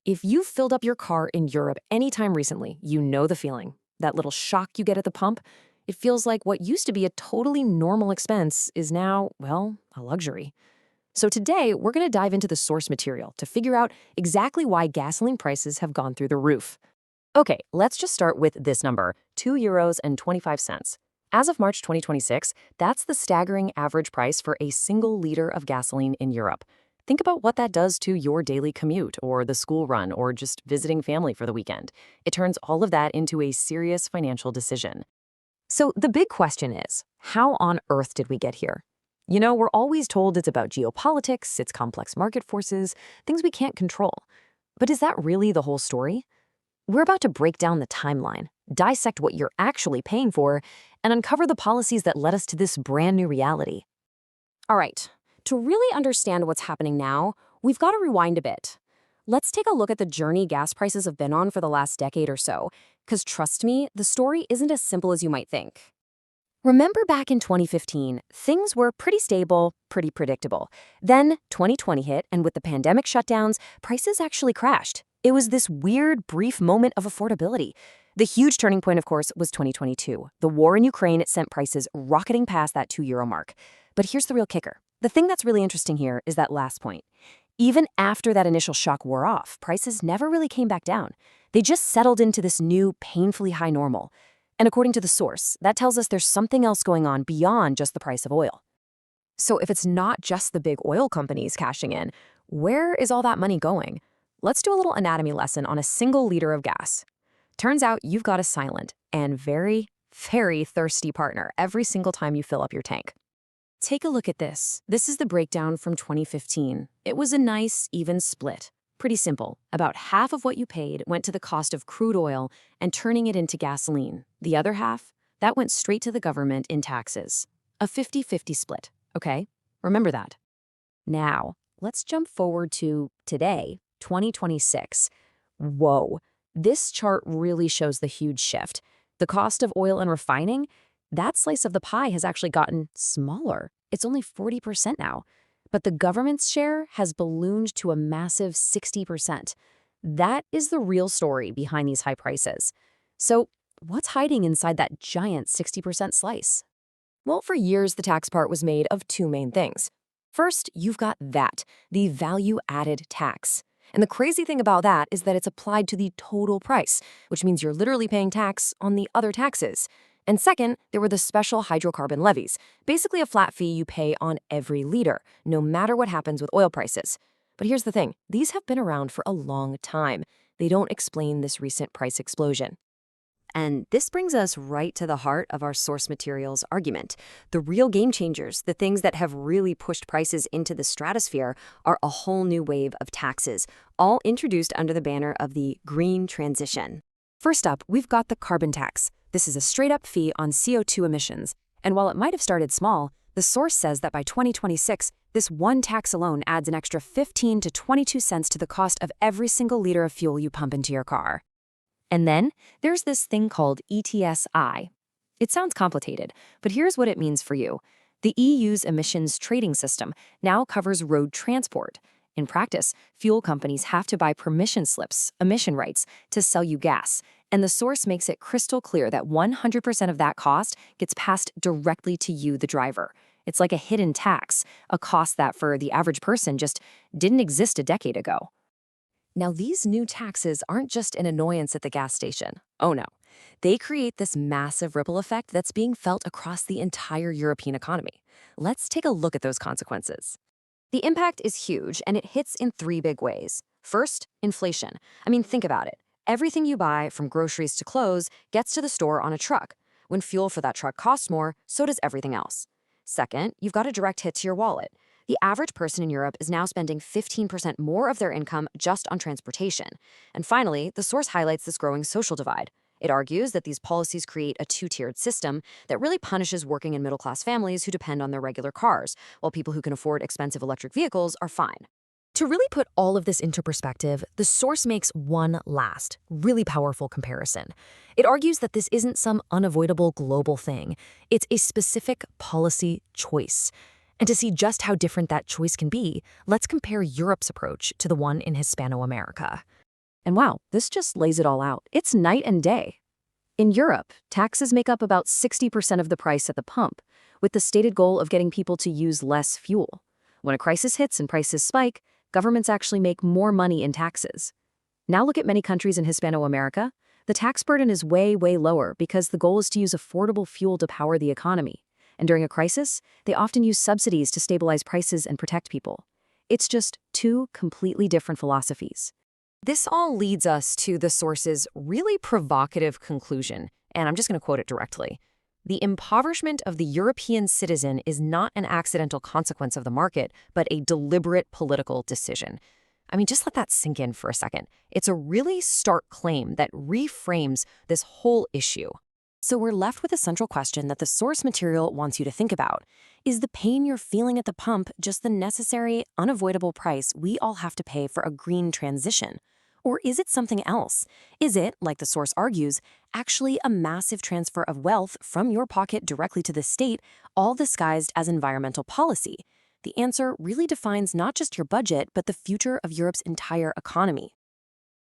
If you've filled up your car in Europe anytime recently, you know the feeling. That little shock you get at the pump. It feels like what used to be a totally normal expense is now, well, a luxury. So today, we're going to dive into the source material to figure out exactly why gasoline prices have gone through the roof. Okay, let's just start with this number, €2 and 25 cents. As of March 2026, that's the staggering average price for a single liter of gasoline in Europe. Think about what that does to your daily commute or the school run or just visiting family for the weekend. It turns all of that into a serious financial decision. So the big question is, how on earth did we get here? We're always told it's about geopolitics, it's complex market forces, things we can't control. But is that really the whole story? We're about to break down the timeline, dissect what you're actually paying for, and uncover the policies that led us to this brand new reality. All right, to really understand what's happening now, we've got to rewind a bit. Let's take a look at the journey gas prices have been on for the last decade or so, because trust me, the story isn't as simple as you might think. Remember back in 2015, things were pretty stable, pretty predictable. Then 2020 hit, and with the pandemic shutdowns, prices actually crashed. It was this weird, brief moment of affordability. The huge turning point, of course, was 2022. The war in Ukraine, it sent prices rocketing past that €2 mark. But here's the real kicker. The thing that's really interesting here is that last point. Even after that initial shock wore off, prices never really came back down. They just settled into this new, painfully high normal. And according to the source, that tells us there's something else going on beyond just the price of oil. So if it's not just the big oil companies cashing in, where is all that money going? Let's do a little anatomy lesson on a single liter of gas. Turns out you've got a silent and very, very thirsty partner every single time you fill up your tank. Take a look at this. This is the breakdown from 2015. It was a nice, even split. Pretty simple. About half of what you paid went to the cost of crude oil and turning it into gasoline. The other half, that went straight to the government in taxes. A 50-50 split, okay? Remember that. Now, let's jump forward to today, 2026. Whoa, this chart really shows the huge shift. The cost of oil and refining, that slice of the pie has actually gotten smaller. It's only 40% now. But the government's share has ballooned to a massive 60%. That is the real story behind these high prices. So what's hiding inside that giant 60% slice? Well, for years, the tax part was made of two main things. First, you've got that, the value-added tax. And the crazy thing about that is that it's applied to the total price, which means you're literally paying tax on the other taxes. And second, there were the special hydrocarbon levies, basically a flat fee you pay on every liter, no matter what happens with oil prices. But here's the thing, these have been around for a long time. They don't explain this recent price explosion. And this brings us right to the heart of our source materials argument. The real game changers, the things that have really pushed prices into the stratosphere, are a whole new wave of taxes, all introduced under the banner of the green transition. First up, we've got the carbon tax. This is a straight-up fee on CO2 emissions. And while it might have started small, the source says that by 2026, this one tax alone adds an extra 15 to 22 cents to the cost of every single liter of fuel you pump into your car. And then there's this thing called ETSI. It sounds complicated, but here's what it means for you. The EU's emissions trading system now covers road transport. In practice, fuel companies have to buy permission slips, emission rights, to sell you gas. And the source makes it crystal clear that 100% of that cost gets passed directly to you, the driver. It's like a hidden tax, a cost that for the average person just didn't exist a decade ago. Now, these new taxes aren't just an annoyance at the gas station. Oh no. They create this massive ripple effect that's being felt across the entire European economy. Let's take a look at those consequences. The impact is huge, and it hits in three big ways. First, inflation. Think about it. Everything you buy, from groceries to clothes, gets to the store on a truck. When fuel for that truck costs more, so does everything else. Second, you've got a direct hit to your wallet. The average person in Europe is now spending 15% more of their income just on transportation. And finally, the source highlights this growing social divide. It argues that these policies create a two-tiered system that really punishes working and middle-class families who depend on their regular cars, while people who can afford expensive electric vehicles are fine. To really put all of this into perspective, the source makes one last, really powerful comparison. It argues that this isn't some unavoidable global thing. It's a specific policy choice. And to see just how different that choice can be, let's compare Europe's approach to the one in Hispano-America. And wow, this just lays it all out. It's night and day. In Europe, taxes make up about 60% of the price at the pump, with the stated goal of getting people to use less fuel. When a crisis hits and prices spike, governments actually make more money in taxes. Now look at many countries in Hispano-America. The tax burden is way, way lower because the goal is to use affordable fuel to power the economy. And during a crisis, they often use subsidies to stabilize prices and protect people. It's just two completely different philosophies. This all leads us to the source's really provocative conclusion, and I'm just going to quote it directly. The impoverishment of the European citizen is not an accidental consequence of the market, but a deliberate political decision. I mean, just let that sink in for a second. It's a really stark claim that reframes this whole issue. So we're left with a central question that the source material wants you to think about. Is the pain you're feeling at the pump just the necessary, unavoidable price we all have to pay for a green transition? Or is it something else? Is it, like the source argues, actually a massive transfer of wealth from your pocket directly to the state, all disguised as environmental policy? The answer really defines not just your budget, but the future of Europe's entire economy.